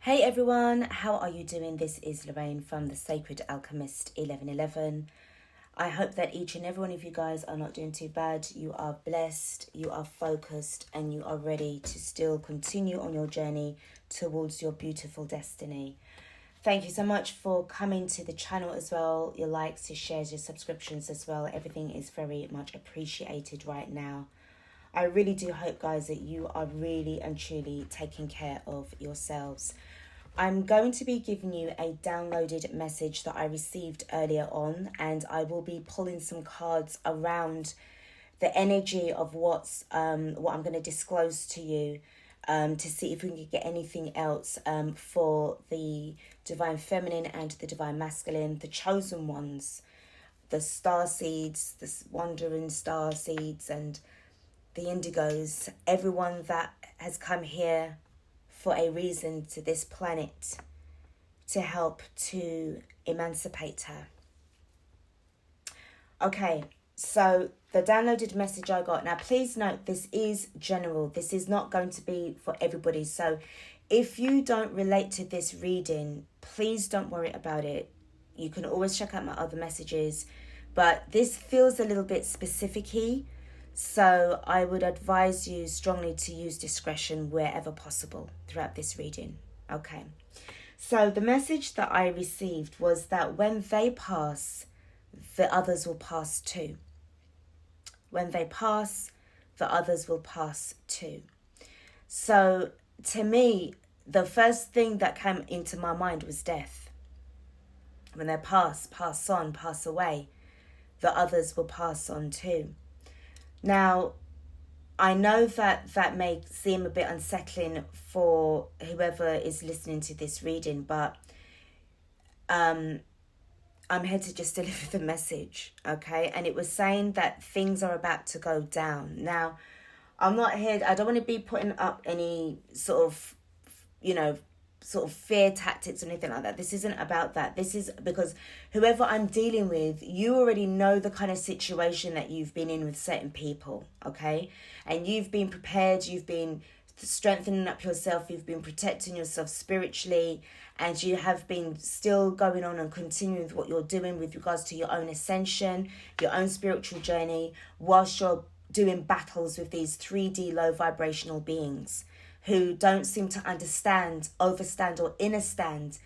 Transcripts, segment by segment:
Hey everyone, how are you doing? This is Lorraine from the Sacred Alchemist 1111. I hope that each and every one of you guys are not doing too bad. You are blessed, you are focused, and you are ready to still continue on your journey towards your beautiful destiny. Thank you so much for coming to the channel as well. Your likes, your shares, your subscriptions as well. Everything is very much appreciated right now. I really do hope, guys, that you are really and truly taking care of yourselves. I'm going to be giving you a downloaded message that I received earlier on, and I will be pulling some cards around the energy of what I'm going to disclose to you, to see if we can get anything else for the Divine Feminine and the Divine Masculine, the chosen ones, the star seeds, the wandering star seeds, and the indigos, everyone that has come here for a reason to this planet to help to emancipate her. Okay, so the downloaded message I got. Now, please note, this is general. This is not going to be for everybody. So if you don't relate to this reading, please don't worry about it. You can always check out my other messages. But this feels a little bit specific-y. So I would advise you strongly to use discretion wherever possible throughout this reading. Okay. So the message that I received was that when they pass, the others will pass too. When they pass, the others will pass too. So to me, the first thing that came into my mind was death. When they pass on, pass away, the others will pass on too. Now, I know that may seem a bit unsettling for whoever is listening to this reading, but I'm here to just deliver the message, okay? And it was saying that things are about to go down. Now, I'm not here, I don't want to be putting up any sort of, fear tactics or anything like that. This isn't about that. This is because whoever I'm dealing with, you already know the kind of situation that you've been in with certain people, okay? And you've been prepared, you've been strengthening up yourself, you've been protecting yourself spiritually, and you have been still going on and continuing with what you're doing with regards to your own ascension, your own spiritual journey, whilst you're doing battles with these 3D low vibrational beings who don't seem to understand, overstand, or understand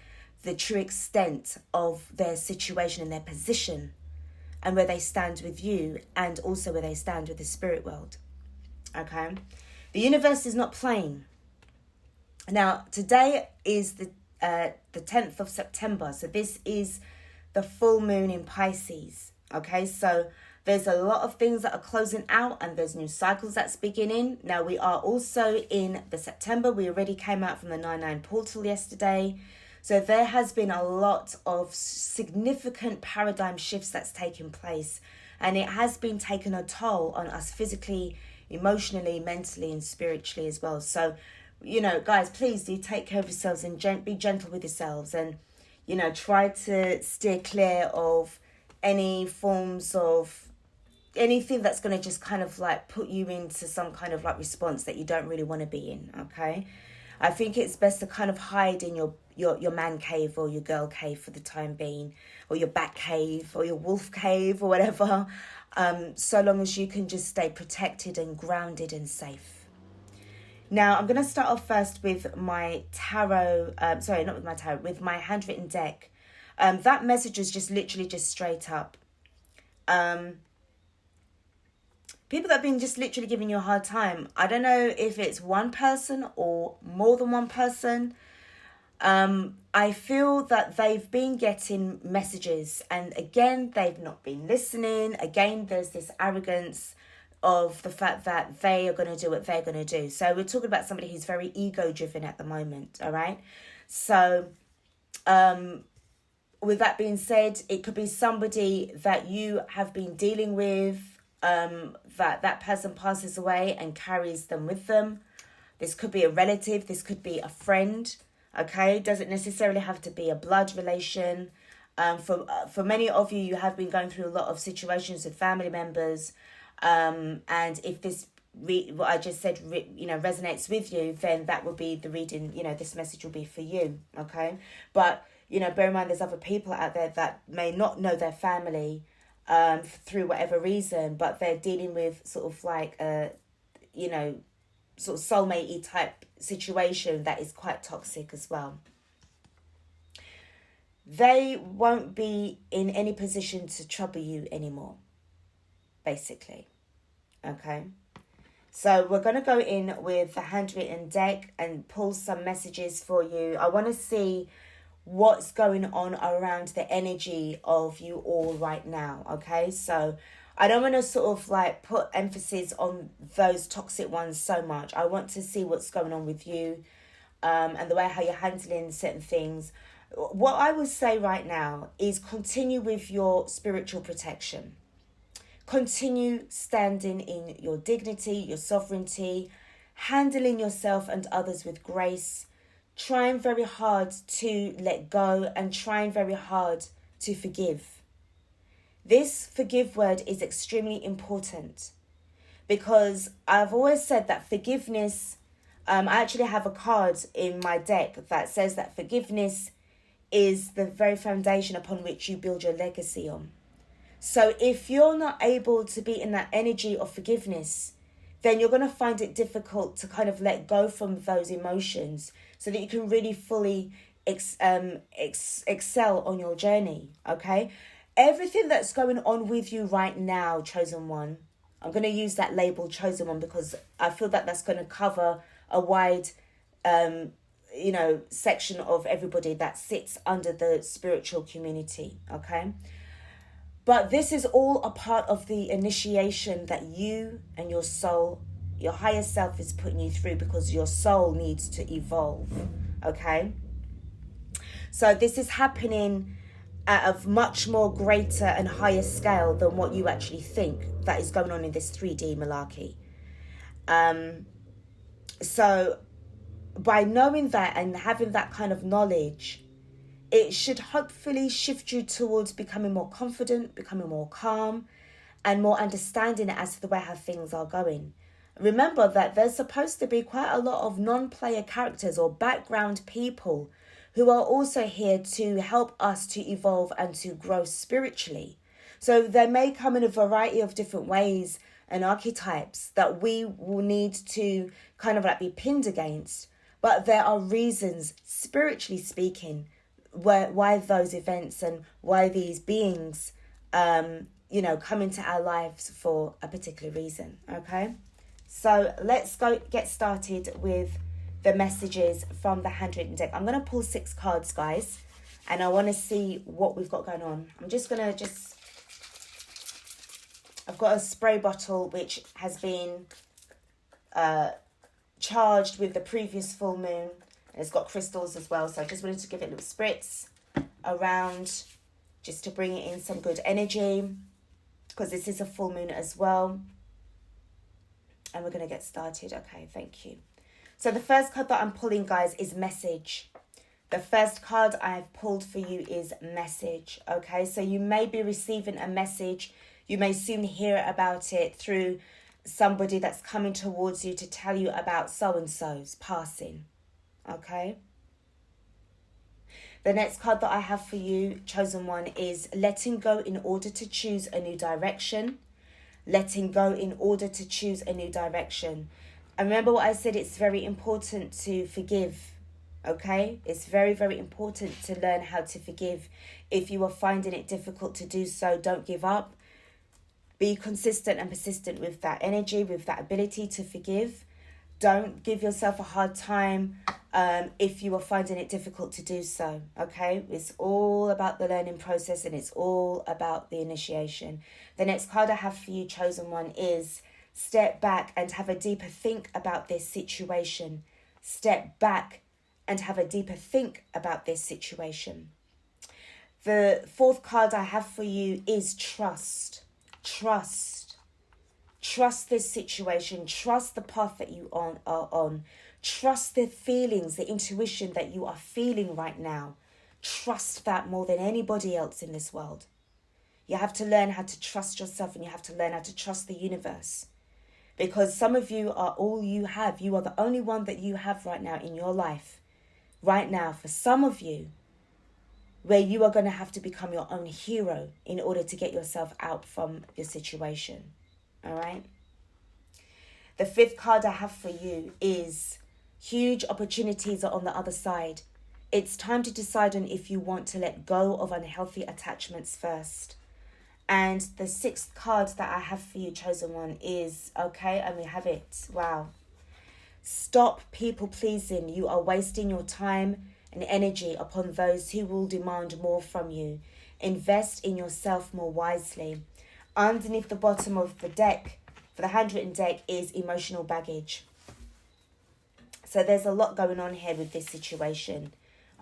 the true extent of their situation and their position, and where they stand with you, and also where they stand with the spirit world. Okay? The universe is not playing. Now, today is the 10th of September, so this is the full moon in Pisces. Okay, so there's a lot of things that are closing out, and there's new cycles that's beginning. Now, we are also in the September. We already came out from the 9-9 portal yesterday. So there has been a lot of significant paradigm shifts that's taken place. And it has been taking a toll on us physically, emotionally, mentally, and spiritually as well. So, guys, please do take care of yourselves and be gentle with yourselves. And, try to steer clear of any forms of anything that's going to just kind of like put you into some kind of like response that you don't really want to be in. Okay, I think it's best to kind of hide in your man cave or your girl cave for the time being, or your bat cave or your wolf cave or whatever, so long as you can just stay protected and grounded and safe. Now, I'm going to start off first with my tarot, with my handwritten deck. That message is just literally just straight up. People that have been just literally giving you a hard time. I don't know if it's one person or more than one person. I feel that they've been getting messages, and again, they've not been listening. Again, there's this arrogance of the fact that they are going to do what they're going to do. So we're talking about somebody who's very ego-driven at the moment, all right? So, with that being said, it could be somebody that you have been dealing with, that person passes away and carries them with them. This could be a relative, this could be a friend, okay? Doesn't necessarily have to be a blood relation. For many of you, you have been going through a lot of situations with family members, and if this what I just said, resonates with you, then that will be the reading, this message will be for you, okay? But, bear in mind there's other people out there that may not know their family through whatever reason, but they're dealing with sort of like a, sort of soulmate-y type situation that is quite toxic as well. They won't be in any position to trouble you anymore, basically, okay? So we're going to go in with the handwritten deck and pull some messages for you. I want to see what's going on around the energy of you all right now, okay? So I don't want to sort of like put emphasis on those toxic ones so much. I want to see what's going on with you and the way how you're handling certain things. What I would say right now is continue with your spiritual protection. Continue standing in your dignity, your sovereignty, handling yourself and others with grace, trying very hard to let go and trying very hard to forgive. This forgive word is extremely important because I've always said that forgiveness, I actually have a card in my deck that says that forgiveness is the very foundation upon which you build your legacy on. So if you're not able to be in that energy of forgiveness, then you're going to find it difficult to kind of let go from those emotions so that you can really fully excel on your journey, okay? Everything that's going on with you right now, chosen one, I'm going to use that label chosen one because I feel that that's going to cover a wide, section of everybody that sits under the spiritual community, okay? But this is all a part of the initiation that you and your soul, your higher self is putting you through because your soul needs to evolve, okay? So this is happening at a much more greater and higher scale than what you actually think that is going on in this 3D malarkey. So by knowing that and having that kind of knowledge, it should hopefully shift you towards becoming more confident, becoming more calm, and more understanding as to the way how things are going. Remember that there's supposed to be quite a lot of non-player characters or background people who are also here to help us to evolve and to grow spiritually. So they may come in a variety of different ways and archetypes that we will need to kind of like be pinned against. But there are reasons, spiritually speaking, why those events and why these beings, come into our lives for a particular reason, okay? So let's get started with the messages from the handwritten deck. I'm going to pull 6 cards, guys, and I want to see what we've got going on. I'm just going to I've got a spray bottle which has been charged with the previous full moon. It's got crystals as well, so I just wanted to give it a little spritz around just to bring it in some good energy because this is a full moon as well. And we're going to get started. Okay, thank you. So the first card that I'm pulling, guys, is message. The first card I have pulled for you is message, okay? So you may be receiving a message. You may soon hear about it through somebody that's coming towards you to tell you about so-and-so's passing. Okay. The next card that I have for you, chosen one, is letting go in order to choose a new direction. Letting go in order to choose a new direction. And remember what I said, it's very important to forgive. Okay. It's very, very important to learn how to forgive. If you are finding it difficult to do so, don't give up. Be consistent and persistent with that energy, with that ability to forgive. Don't give yourself a hard time if you are finding it difficult to do so, okay? It's all about the learning process and it's all about the initiation. The next card I have for you, chosen one, is step back and have a deeper think about this situation. Step back and have a deeper think about this situation. The fourth card I have for you is trust. Trust. Trust this situation. Trust the path that you are on. Trust the feelings, the intuition that you are feeling right now. Trust that more than anybody else in this world. You have to learn how to trust yourself and you have to learn how to trust the universe. Because some of you are all you have. You are the only one that you have right now in your life. Right now, for some of you, where you are going to have to become your own hero in order to get yourself out from your situation. All right? The fifth card I have for you is huge opportunities are on the other side. It's time to decide on if you want to let go of unhealthy attachments first. And the sixth card that I have for you, chosen one, is, okay, and we have it. Wow. Stop people pleasing. You are wasting your time and energy upon those who will demand more from you. Invest in yourself more wisely. Underneath the bottom of the deck, for the handwritten deck, is emotional baggage. So there's a lot going on here with this situation,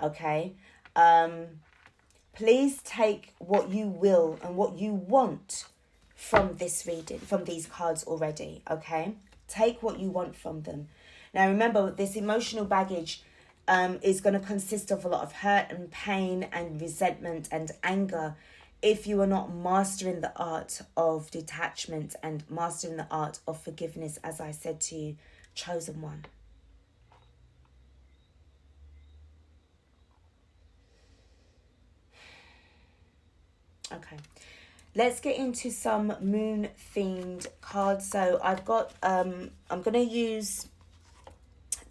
okay? Please take what you will and what you want from this reading, from these cards already, okay? Take what you want from them. Now remember, this emotional baggage is going to consist of a lot of hurt and pain and resentment and anger if you are not mastering the art of detachment and mastering the art of forgiveness, as I said to you, chosen one. Okay, let's get into some moon themed cards. So I've got, I'm going to use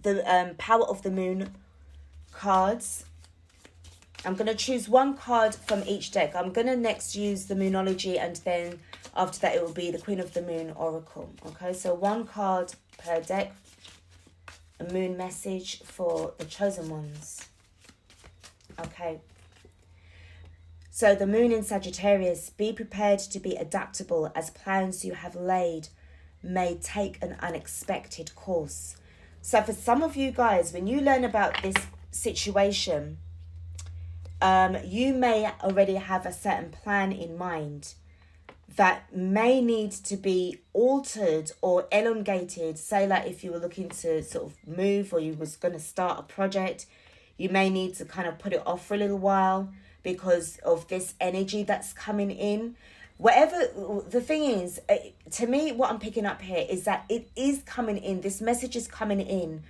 the Power of the Moon cards. I'm going to choose one card from each deck. I'm going to next use the Moonology, and then after that it will be the Queen of the Moon Oracle. Okay, so one card per deck. A moon message for the chosen ones. Okay. So the moon in Sagittarius, be prepared to be adaptable as plans you have laid may take an unexpected course. So for some of you guys, when you learn about this situation, you may already have a certain plan in mind that may need to be altered or elongated. Say like if you were looking to sort of move, or you was going to start a project, you may need to kind of put it off for a little while because of this energy that's coming in. Whatever the thing is, to me, what I'm picking up here is that it is coming in. This message is coming in,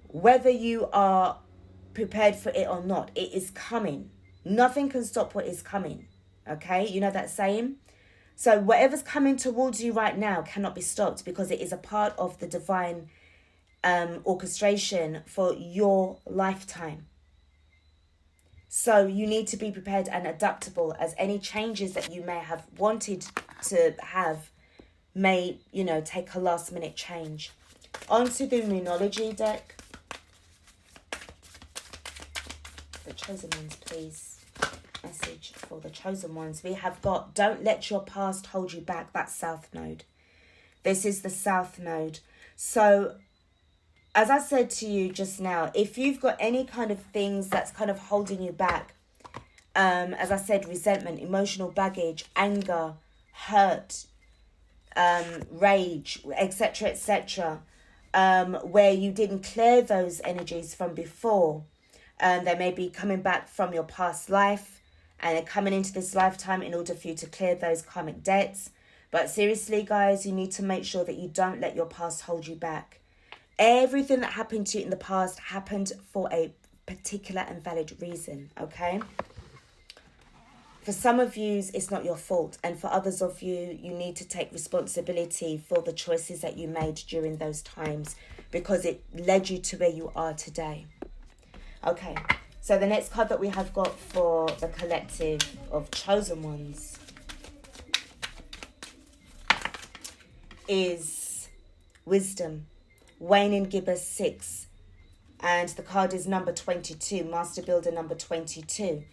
whether you are prepared for it or not. It is coming. Nothing can stop what is coming. Okay, you know that saying? So whatever's coming towards you right now cannot be stopped, because it is a part of the divine orchestration for your lifetime. So you need to be prepared and adaptable, as any changes that you may have wanted to have may, you know, take a last minute change. Onto the Moonology deck. The chosen ones, please. Message for the chosen ones. We have got, don't let your past hold you back. That's South Node. This is the South Node. So as I said to you just now, if you've got any kind of things that's kind of holding you back, as I said, resentment, emotional baggage, anger, hurt, rage, etc., etc., where you didn't clear those energies from before, they may be coming back from your past life, and they're coming into this lifetime in order for you to clear those karmic debts. But seriously, guys, you need to make sure that you don't let your past hold you back. Everything that happened to you in the past happened for a particular and valid reason, okay? For some of you, it's not your fault. And for others of you, you need to take responsibility for the choices that you made during those times, because it led you to where you are today. Okay, so the next card that we have got for the collective of chosen ones is Wisdom. Wayne in Gibbous 6, and the card is number 22, Master Builder number 22.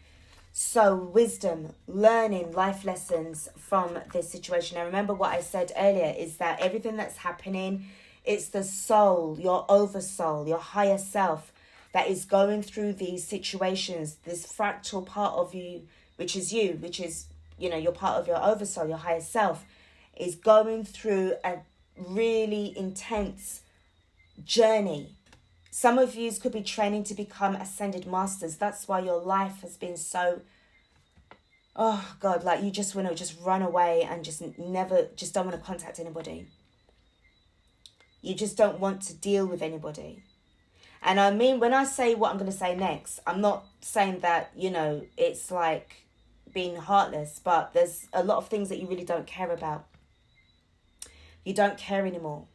So wisdom, learning life lessons from this situation. Now remember what I said earlier is that everything that's happening, it's the soul, your oversoul, your higher self that is going through these situations, this fractal part of you, which is, you know, you're part of your oversoul, your higher self, is going through a really intense journey. Some of you could be training to become ascended masters. That's why your life has been so, oh God, like you just want to just run away and just don't want to contact anybody. You just don't want to deal with anybody. And I mean, when I say what I'm going to say next, I'm not saying that, you know, it's like being heartless, but there's a lot of things that you really don't care about. You don't care anymore.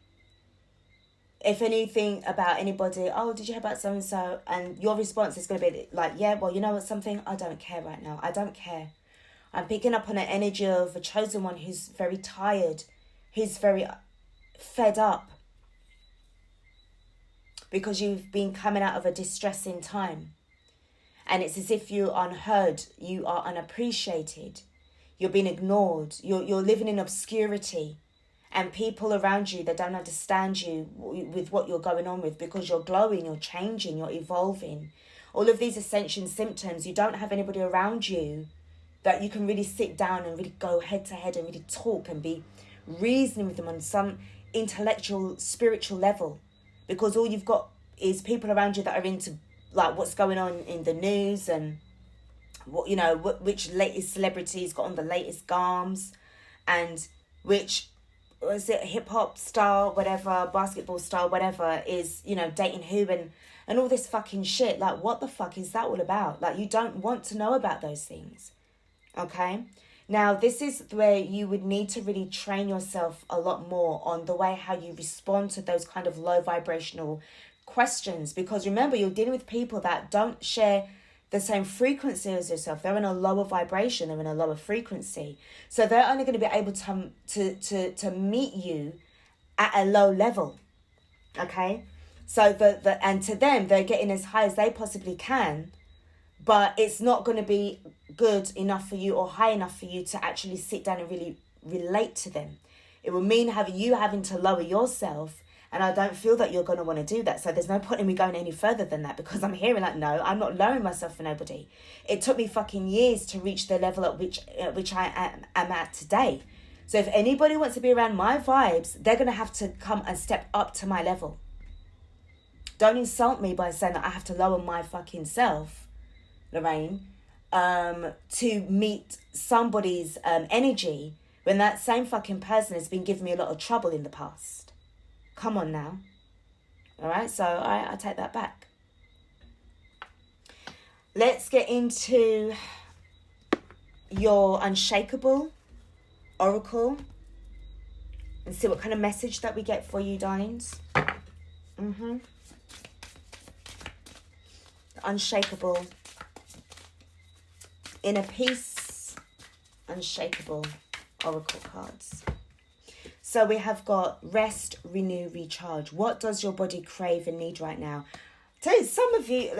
If anything about anybody, oh, did you hear about so-and-so? And your response is going to be like, yeah, well, you know what, something? I don't care right now. I don't care. I'm picking up on an energy of a chosen one who's very tired, who's very fed up. Because you've been coming out of a distressing time. And it's as if you're unheard, you are unappreciated, you're being ignored, you're living in obscurity. And people around you, they don't understand you with what you're going on with, because you're glowing, you're changing, you're evolving. All of these ascension symptoms, you don't have anybody around you that you can really sit down and really go head to head and really talk and be reasoning with them on some intellectual, spiritual level. Because all you've got is people around you that are into like what's going on in the news and what, you know, which latest celebrities got on the latest garms, and which was it hip hop star, whatever, basketball star, whatever is, you know, dating who, and all this fucking shit. Like, what the fuck is that all about? Like, you don't want to know about those things. Okay. Now, this is where you would need to really train yourself a lot more on the way how you respond to those kind of low vibrational questions. Because remember, you're dealing with people that don't share the same frequency as yourself. They're in a lower vibration. They're in a lower frequency. So they're only going to be able to meet you at a low level. Okay? So and to them, they're getting as high as they possibly can. But it's not going to be good enough for you or high enough for you to actually sit down and really relate to them. It will mean having to lower yourself. And I don't feel that you're going to want to do that. So there's no point in me going any further than that, because I'm hearing like, no, I'm not lowering myself for nobody. It took me fucking years to reach the level at which I am at today. So if anybody wants to be around my vibes, they're going to have to come and step up to my level. Don't insult me by saying that I have to lower my fucking self, Lorraine, to meet somebody's energy when that same fucking person has been giving me a lot of trouble in the past. Come on now. All right, so I take that back. Let's get into your unshakable oracle and see what kind of message that we get for you, darlings. Unshakable. Inner peace. Unshakable oracle cards. So we have got rest, renew, recharge. What does your body crave and need right now? Tell you, some of you,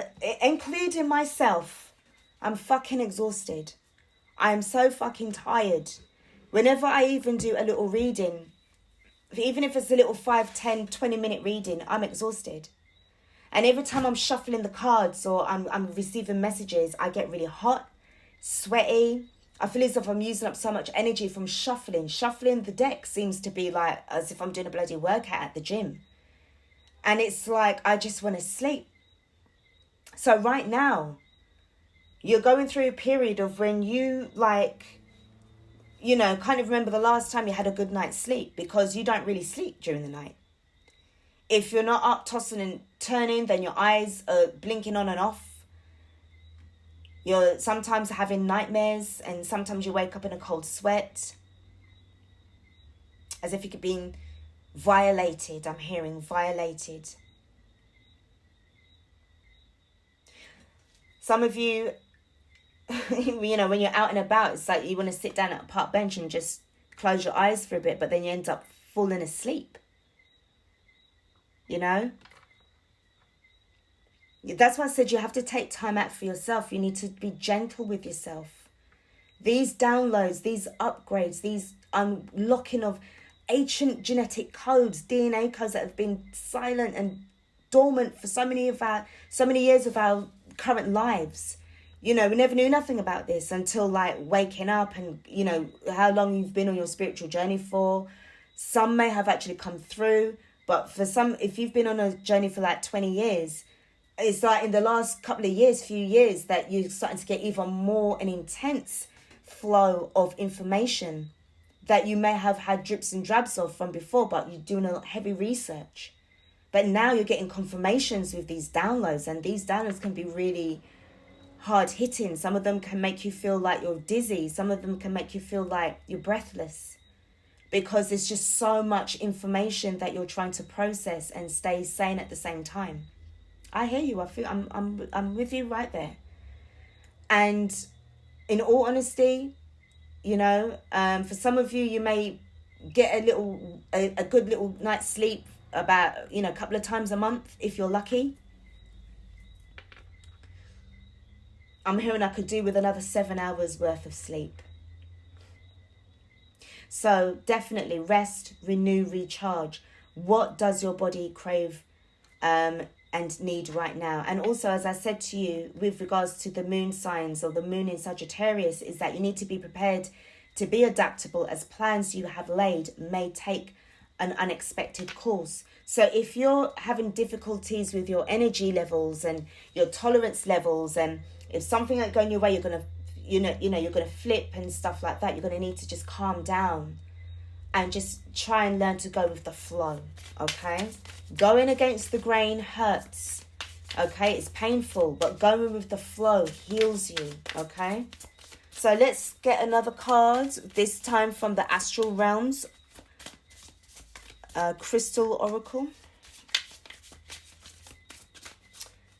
including myself, I'm fucking exhausted. I am so fucking tired. Whenever I even do a little reading, even if it's a little 5, 10, 20-minute reading, I'm exhausted. And every time I'm shuffling the cards or I'm receiving messages, I get really hot, sweaty. I feel as if I'm using up so much energy from shuffling. Shuffling the deck seems to be like as if I'm doing a bloody workout at the gym. And it's like, I just want to sleep. So right now, you're going through a period of when you like, you know, kind of remember the last time you had a good night's sleep, because you don't really sleep during the night. If you're not up tossing and turning, then your eyes are blinking on and off. You're sometimes having nightmares, and sometimes you wake up in a cold sweat. As if you're being violated. I'm hearing violated. Some of you, you know, when you're out and about, it's like you want to sit down at a park bench and just close your eyes for a bit, but then you end up falling asleep. You know? That's why I said you have to take time out for yourself. You need to be gentle with yourself. These downloads, these upgrades, these unlocking of ancient genetic codes, DNA codes that have been silent and dormant for so many years of our current lives. You know, we never knew nothing about this until like waking up and, you know, how long you've been on your spiritual journey for. Some may have actually come through, but for some, if you've been on a journey for like 20 years, it's like in the last couple of years, few years, that you're starting to get even more an intense flow of information that you may have had drips and drabs of from before, but you're doing a heavy research. But now you're getting confirmations with these downloads, and these downloads can be really hard hitting. Some of them can make you feel like you're dizzy. Some of them can make you feel like you're breathless, because there's just so much information that you're trying to process and stay sane at the same time. I hear you. I feel I'm with you right there. And in all honesty, you know, for some of you, you may get a good little night's sleep about, you know, a couple of times a month if you're lucky. I'm hearing I could do with another 7 hours worth of sleep. So definitely rest, renew, recharge. What does your body crave and need right now? And also, as I said to you, with regards to the moon signs or the moon in Sagittarius, is that you need to be prepared to be adaptable, as plans you have laid may take an unexpected course. So if you're having difficulties with your energy levels and your tolerance levels, and if something ain't going your way, you're going to, you're going to flip and stuff like that, you're going to need to just calm down and just try and learn to go with the flow, okay? Going against the grain hurts, okay? It's painful, but going with the flow heals you, okay? So let's get another card, this time from the Astral Realms, Crystal Oracle.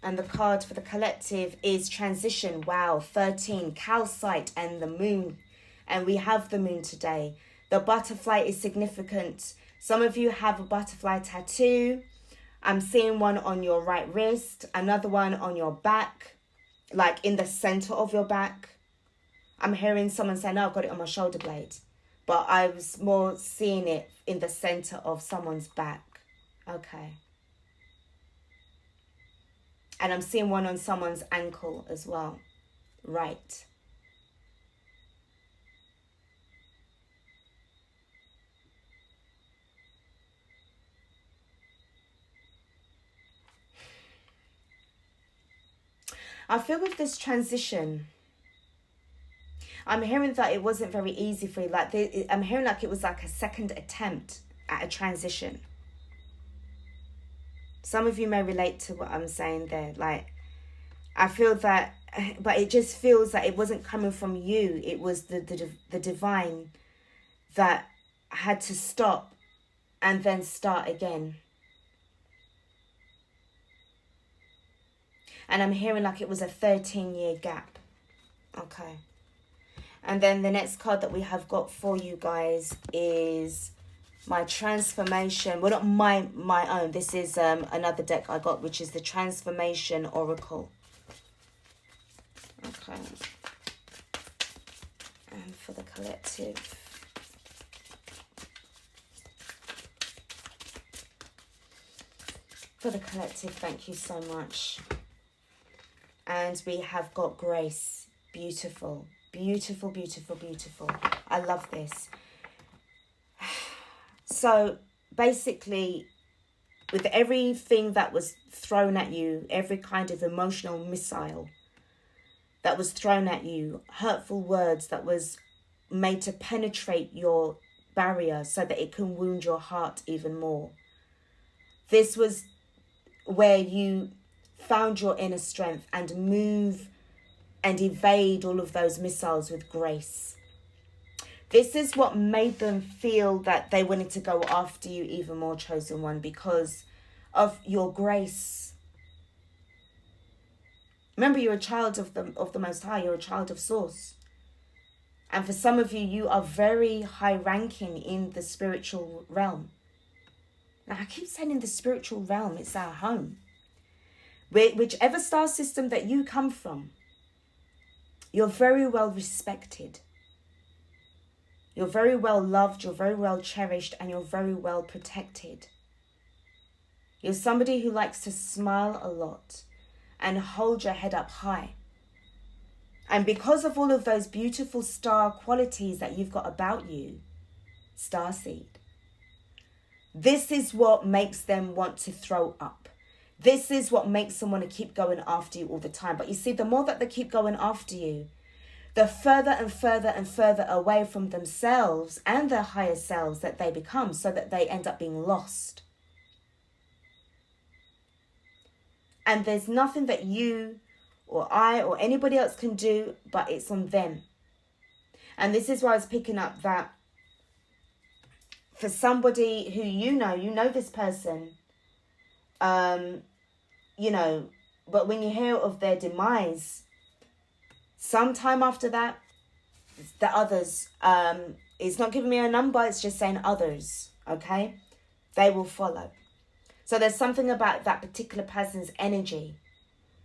And the card for the collective is Transition. Wow, 13, Calcite and the Moon. And we have the Moon today. The butterfly is significant. Some of you have a butterfly tattoo. I'm seeing one on your right wrist, another one on your back, like in the center of your back. I'm hearing someone say, no, I've got it on my shoulder blade. But I was more seeing it in the center of someone's back. Okay. And I'm seeing one on someone's ankle as well. Right. I feel with this transition, I'm hearing that it wasn't very easy for you. Like I'm hearing like it was like a second attempt at a transition. Some of you may relate to what I'm saying there. Like, I feel that, but it just feels that it wasn't coming from you. It was the divine that had to stop and then start again. And I'm hearing like it was a 13-year gap. Okay. And then the next card that we have got for you guys is my transformation. Well, not my own. This is another deck I got, which is the Transformation Oracle. Okay. And for the collective. For the collective, thank you so much. And we have got Grace. Beautiful. Beautiful, beautiful, beautiful. I love this. So basically, with everything that was thrown at you, every kind of emotional missile that was thrown at you, hurtful words that was made to penetrate your barrier so that it can wound your heart even more. This was where you found your inner strength and move and evade all of those missiles with grace. This is what made them feel that they wanted to go after you even more, chosen one, because of your grace. Remember, you're a child of the Most High. You're a child of Source. And for some of you, you are very high ranking in the spiritual realm. Now, I keep saying in the spiritual realm, it's our home. Whichever star system that you come from, you're very well respected. You're very well loved, you're very well cherished, and you're very well protected. You're somebody who likes to smile a lot and hold your head up high. And because of all of those beautiful star qualities that you've got about you, starseed, this is what makes them want to throw up. This is what makes them want to keep going after you all the time. But you see, the more that they keep going after you, the further and further and further away from themselves and their higher selves that they become, so that they end up being lost. And there's nothing that you or I or anybody else can do, but it's on them. And this is why I was picking up that for somebody who you know this person, you know, but when you hear of their demise, sometime after that, the others, it's not giving me a number, it's just saying others, okay? They will follow. So there's something about that particular person's energy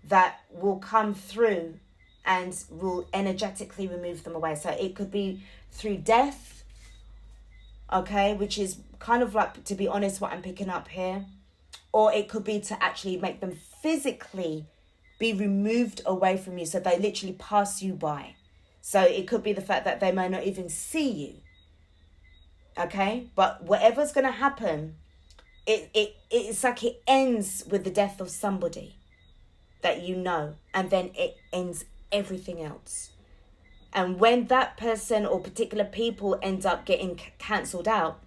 that will come through and will energetically remove them away. So it could be through death, okay, which is kind of like, to be honest, what I'm picking up here. Or it could be to actually make them physically be removed away from you, so they literally pass you by. So it could be the fact that they may not even see you, okay? But whatever's going to happen, it's like it ends with the death of somebody that you know, and then it ends everything else. And when that person or particular people end up getting cancelled out,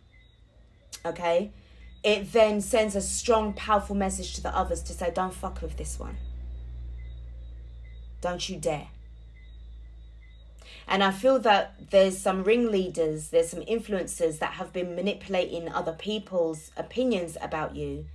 okay, it then sends a strong, powerful message to the others to say, don't fuck with this one. Don't you dare. And I feel that there's some ringleaders, there's some influencers that have been manipulating other people's opinions about you.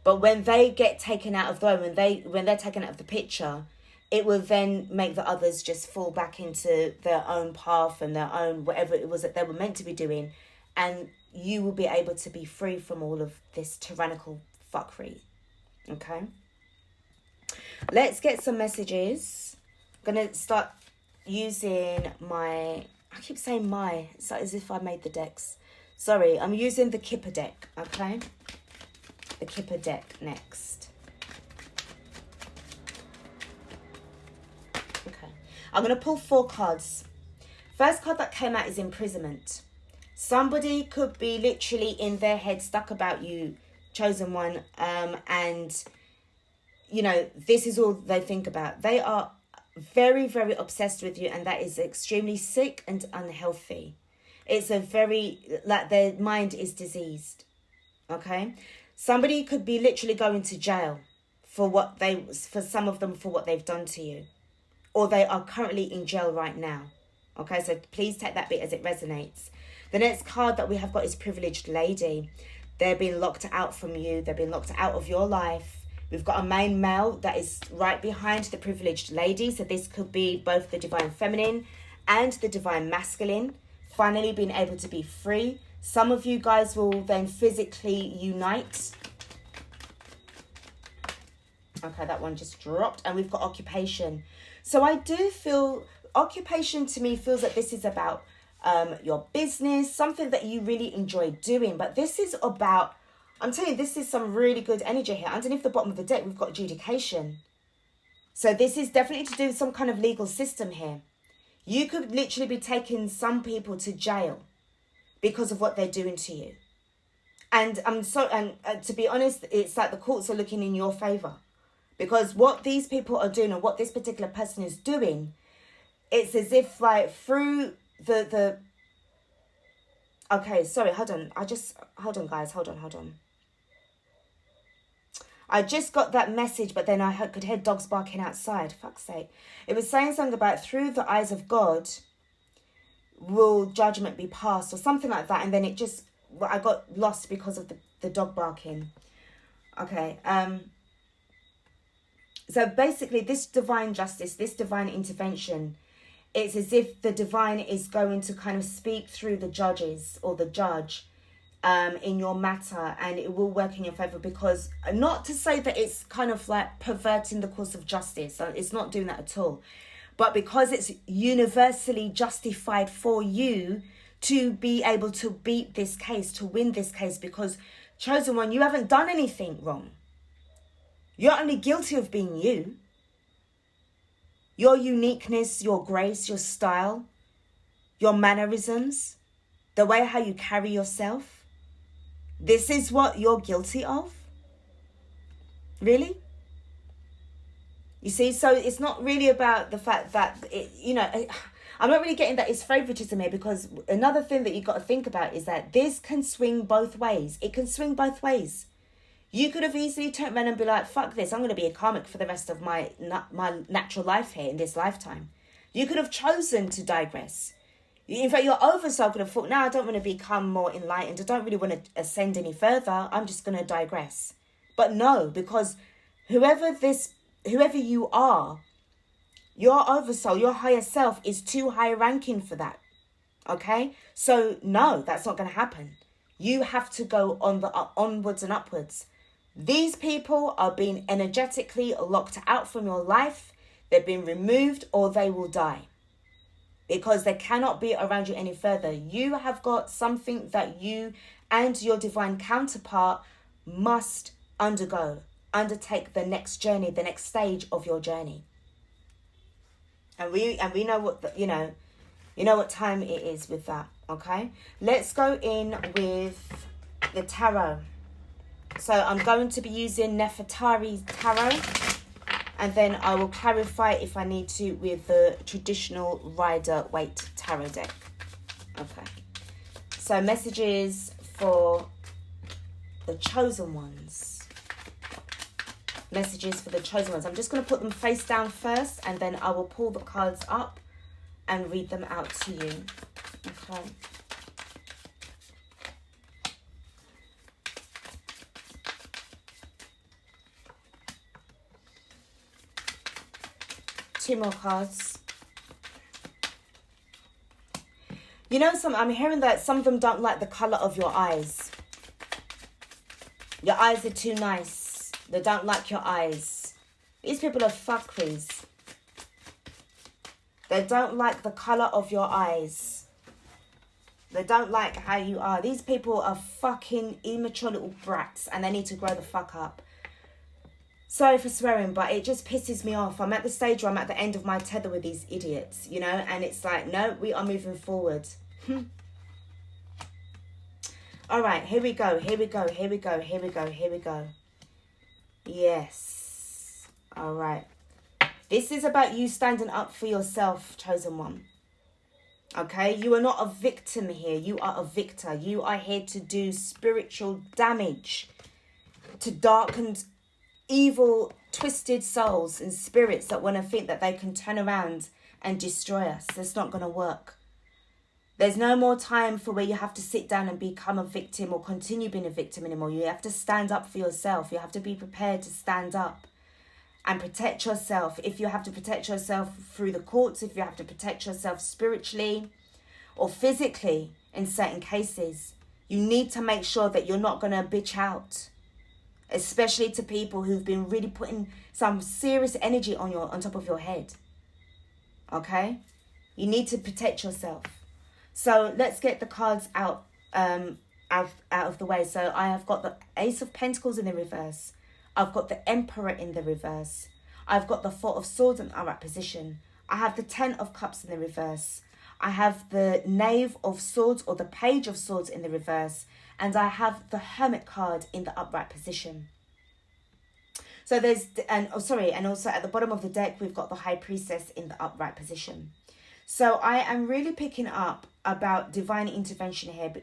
But when they get taken out of the way, when they're taken out of the picture, it will then make the others just fall back into their own path and their own whatever it was that they were meant to be doing. And you will be able to be free from all of this tyrannical fuckery. Okay? Let's get some messages. I'm going to start using my... I keep saying my. It's like as if I made the decks. Sorry, I'm using the Kipper deck. Okay? The Kipper deck next. Okay. I'm going to pull 4 cards. First card that came out is imprisonment. Somebody could be literally in their head stuck about you, chosen one, and, you know, this is all they think about. They are very, very obsessed with you, and that is extremely sick and unhealthy. It's a very, like, their mind is diseased, okay? Somebody could be literally going to jail for some of them, for what they've done to you. Or they are currently in jail right now, okay? So please take that bit as it resonates. The next card that we have got is Privileged Lady. They're being locked out from you. They're being locked out of your life. We've got a main male that is right behind the Privileged Lady. So this could be both the Divine Feminine and the Divine Masculine. Finally being able to be free. Some of you guys will then physically unite. Okay, that one just dropped. And we've got occupation. So I do feel occupation to me feels like this is about your business, something that you really enjoy doing. But this is about, I'm telling you, this is some really good energy here. Underneath the bottom of the deck, we've got adjudication. So this is definitely to do with some kind of legal system here. You could literally be taking some people to jail because of what they're doing to you. And to be honest, it's like the courts are looking in your favor. Because what these people are doing, or what this particular person is doing, it's as if like through the okay, sorry, hold on, guys, hold on. I just got that message, but then I could hear dogs barking outside. Fuck's sake. It was saying something about through the eyes of God will judgment be passed, or something like that, and then it just, I got lost because of the dog barking. Okay, so basically this divine justice, this divine intervention, it's as if the divine is going to kind of speak through the judges or the judge in your matter, and it will work in your favor. Because, not to say that it's kind of like perverting the course of justice, so it's not doing that at all, but because it's universally justified for you to be able to beat this case, to win this case, because chosen one, you haven't done anything wrong. You're only guilty of being you. Your uniqueness, your grace, your style, your mannerisms, the way how you carry yourself. This is what you're guilty of? Really? You see, so it's not really about the fact that, I'm not really getting that it's favoritism here, because another thing that you've got to think about is that this can swing both ways. It can swing both ways. You could have easily turned around and be like, fuck this, I'm going to be a karmic for the rest of my natural life here in this lifetime. You could have chosen to digress. In fact, your oversoul could have thought, no, I don't want to become more enlightened. I don't really want to ascend any further. I'm just going to digress. But no, because whoever you are, your oversoul, your higher self is too high ranking for that. Okay? So no, that's not going to happen. You have to go on the onwards and upwards. These people are being energetically locked out from your life. They've been removed, or they will die. Because they cannot be around you any further. You have got something that you and your divine counterpart must undertake the next journey, the next stage of your journey. And we know what you know what time it is with that. Okay, let's go in with the tarot. So I'm going to be using Nefertari's tarot, and then I will clarify if I need to with the traditional Rider-Waite tarot deck. Okay, so messages for the chosen ones. Messages for the chosen ones. I'm just going to put them face down first, and then I will pull the cards up and read them out to you. Okay. Two more cards. You know, I'm hearing that some of them don't like the colour of your eyes. Your eyes are too nice. They don't like your eyes. These people are fuckeries. They don't like the colour of your eyes. They don't like how you are. These people are fucking immature little brats, and they need to grow the fuck up. Sorry for swearing, but it just pisses me off. I'm at the stage where I'm at the end of my tether with these idiots, you know? And it's like, no, we are moving forward. All right, here we go. Yes. All right. This is about you standing up for yourself, chosen one. Okay? You are not a victim here. You are a victor. You are here to do spiritual damage to darkened, evil, twisted souls and spirits that want to think that they can turn around and destroy us. That's not going to work. There's no more time for where you have to sit down and become a victim or continue being a victim anymore. You have to stand up for yourself. You have to be prepared to stand up and protect yourself. If you have to protect yourself through the courts, if you have to protect yourself spiritually or physically in certain cases, you need to make sure that you're not going to bitch out. Especially to people who've been really putting some serious energy on top of your head. Okay? You need to protect yourself. So let's get the cards out of the way. So I have got the Ace of Pentacles in the reverse. I've got the Emperor in the reverse. I've got the Four of Swords in the upright position. I have the Ten of Cups in the reverse. I have the Knave of Swords or the Page of Swords in the reverse. And I have the Hermit card in the upright position. So and also at the bottom of the deck, we've got the High Priestess in the upright position. So I am really picking up about divine intervention here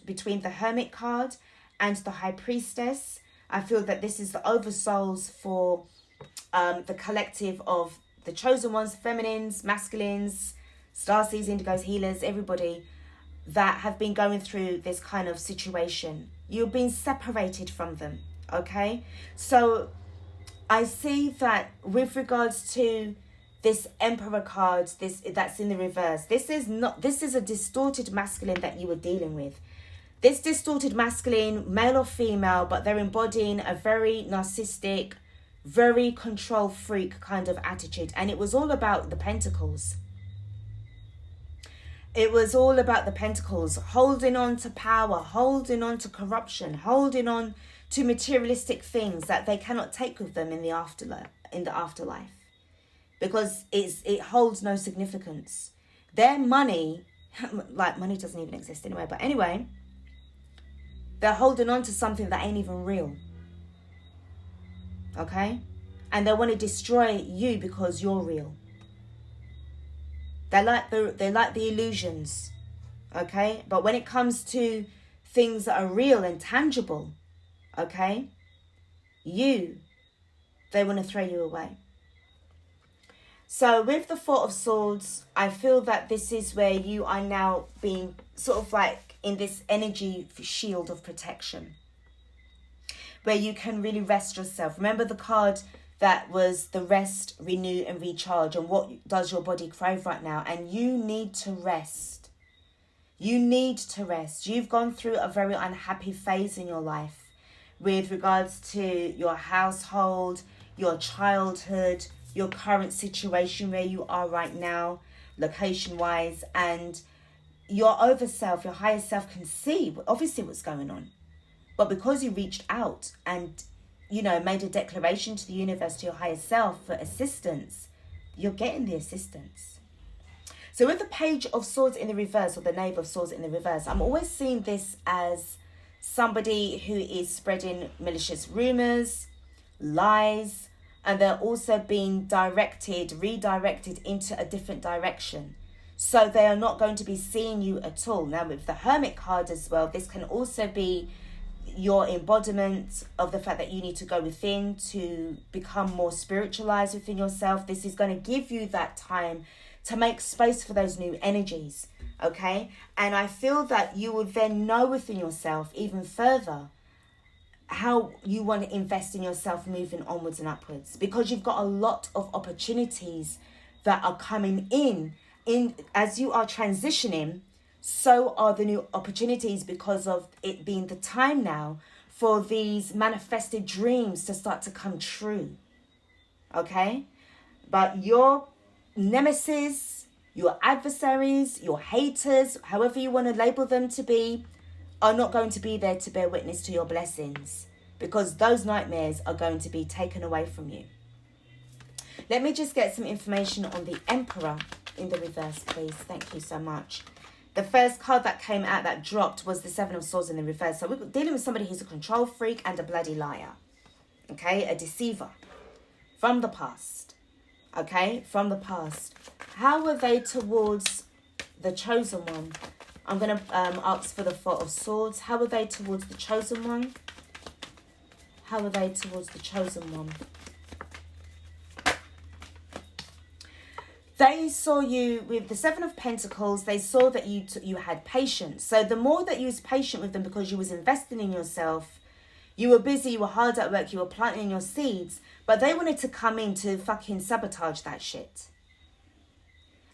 between the Hermit card and the High Priestess. I feel that this is the oversouls for the collective of the chosen ones, feminines, masculines, starseeds, indigos, healers, everybody that have been going through this kind of situation. You're being separated from them, okay? So I see that with regards to this Emperor card, that's in the reverse, this is a distorted masculine that you were dealing with. This distorted masculine, male or female, but they're embodying a very narcissistic, very control freak kind of attitude. And it was all about the pentacles. It was all about the pentacles, holding on to power, holding on to corruption, holding on to materialistic things that they cannot take with them in the afterlife. Because it holds no significance. Their money, like money doesn't even exist anyway, but anyway, they're holding on to something that ain't even real. Okay? And they want to destroy you because you're real. They like the illusions, okay? But when it comes to things that are real and tangible, okay, they want to throw you away. So with the Four of Swords, I feel that this is where you are now being sort of like in this energy shield of protection, where you can really rest yourself. Remember the card that was the rest, renew and recharge, and what does your body crave right now? And you need to rest. You need to rest. You've gone through a very unhappy phase in your life with regards to your household, your childhood, your current situation where you are right now, location-wise, and your over self, your higher self can see obviously what's going on. But because you reached out and, you know, made a declaration to the universe, to your higher self for assistance, you're getting the assistance. So with the Page of Swords in the reverse, or the Knave of Swords in the reverse, I'm always seeing this as somebody who is spreading malicious rumors, lies, and they're also being redirected into a different direction. So they are not going to be seeing you at all. Now with the Hermit card as well, this can also be your embodiment of the fact that you need to go within to become more spiritualized within yourself. This is going to give you that time to make space for those new energies, okay? And I feel that you will then know within yourself even further how you want to invest in yourself moving onwards and upwards, because you've got a lot of opportunities that are coming in as you are transitioning. So are the new opportunities, because of it being the time now for these manifested dreams to start to come true, okay? But your nemesis, your adversaries, your haters, however you want to label them to be, are not going to be there to bear witness to your blessings, because those nightmares are going to be taken away from you. Let me just get some information on the Emperor in the reverse, please. Thank you so much. The first card that came out, that dropped, was the Seven of Swords in the reverse. So we're dealing with somebody who's a control freak and a bloody liar. Okay? A deceiver. From the past. Okay? From the past. How were they towards the chosen one? I'm going to ask for the Four of Swords. How were they towards the chosen one? How were they towards the chosen one? They saw you with the Seven of Pentacles. They saw that you had patience. So the more that you was patient with them, because you was investing in yourself, you were busy, you were hard at work, you were planting your seeds, but they wanted to come in to fucking sabotage that shit.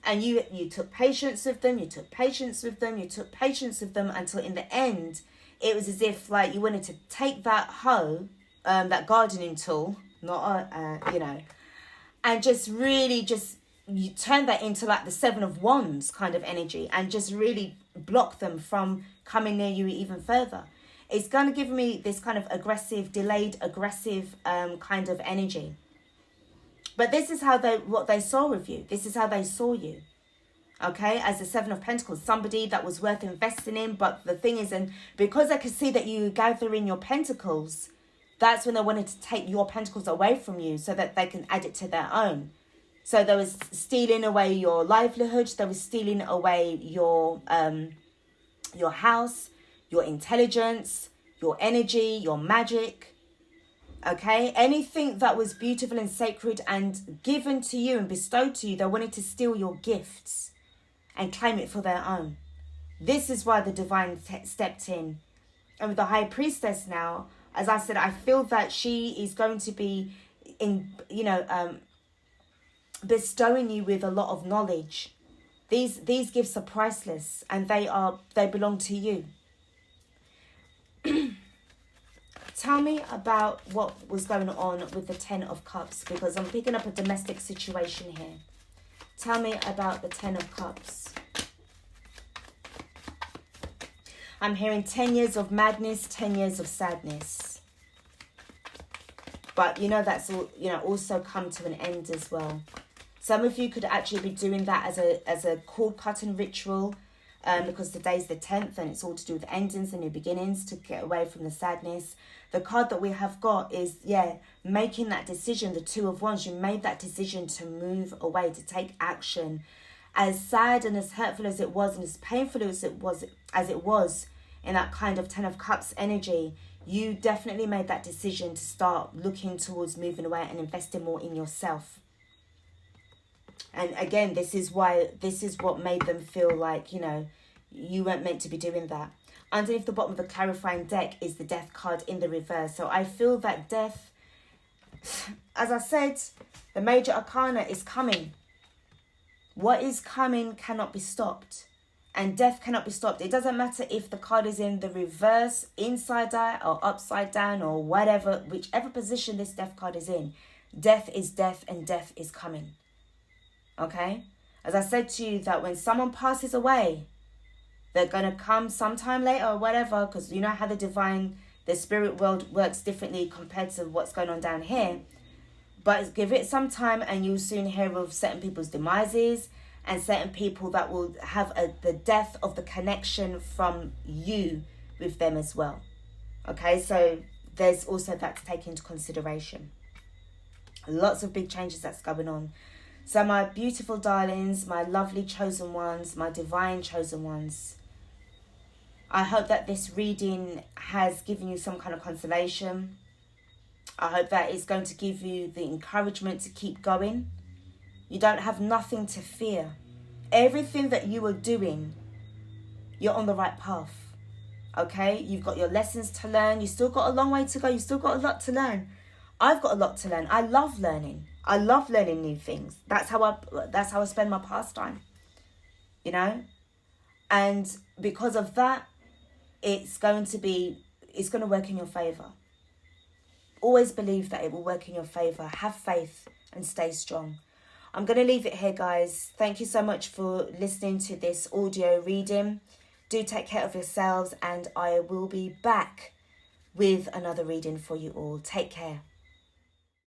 And you took patience with them, you took patience with them, you took patience with them, until in the end, it was as if like you wanted to take that hoe, that gardening tool, not and just really you turn that into like the Seven of Wands kind of energy, and just really block them from coming near you even further. It's going to give me this kind of delayed aggressive kind of energy. But this is how what they saw with you. This is how they saw you. Okay, as the Seven of Pentacles, somebody that was worth investing in. But the thing is, and because I could see that you gather in your pentacles, that's when they wanted to take your pentacles away from you so that they can add it to their own. So they was stealing away your livelihood. They was stealing away your house, your intelligence, your energy, your magic. Okay, anything that was beautiful and sacred and given to you and bestowed to you, they wanted to steal your gifts and claim it for their own. This is why the divine stepped in. And with the High Priestess now, as I said, I feel that she is going to be bestowing you with a lot of knowledge. These gifts are priceless, and they belong to you. Tell me about what was going on with the Ten of Cups, because I'm picking up a domestic situation here. Tell me about the Ten of Cups. I'm hearing 10 years of madness, 10 years of sadness. But that's all, also come to an end as well. Some of you could actually be doing that as a cord cutting ritual, because today's the 10th and it's all to do with endings and new beginnings, to get away from the sadness. The card that we have got is, making that decision, the Two of Wands. You made that decision to move away, to take action, as sad and as hurtful as it was and as painful as it was in that kind of 10 of Cups energy, you definitely made that decision to start looking towards moving away and investing more in yourself. And again, this is what made them feel like, you know, you weren't meant to be doing that. Underneath the bottom of the clarifying deck is the Death card in the reverse. So I feel that death, as I said, the major arcana is coming. What is coming cannot be stopped. And death cannot be stopped. It doesn't matter if the card is in the reverse, inside out, or upside down, or whatever, whichever position this death card is in. Death is death, and death is coming. Okay? As I said to you, that when someone passes away, they're going to come sometime later or whatever, because you know how the spirit world works differently compared to what's going on down here. But give it some time and you'll soon hear of certain people's demises and certain people that will have the death of the connection from you with them as well. Okay, so there's also that to take into consideration. Lots of big changes that's going on. So my beautiful darlings, my lovely chosen ones, my divine chosen ones, I hope that this reading has given you some kind of consolation. I hope that it's going to give you the encouragement to keep going. You don't have nothing to fear. Everything that you are doing, you're on the right path. Okay? You've got your lessons to learn. You still got a long way to go. You still got a lot to learn. I've got a lot to learn. I love learning. I love learning new things. That's how I spend my pastime. You know? And because of that, it's going to work in your favor. Always believe that it will work in your favor. Have faith and stay strong. I'm going to leave it here, guys. Thank you so much for listening to this audio reading. Do take care of yourselves, and I will be back with another reading for you all. Take care.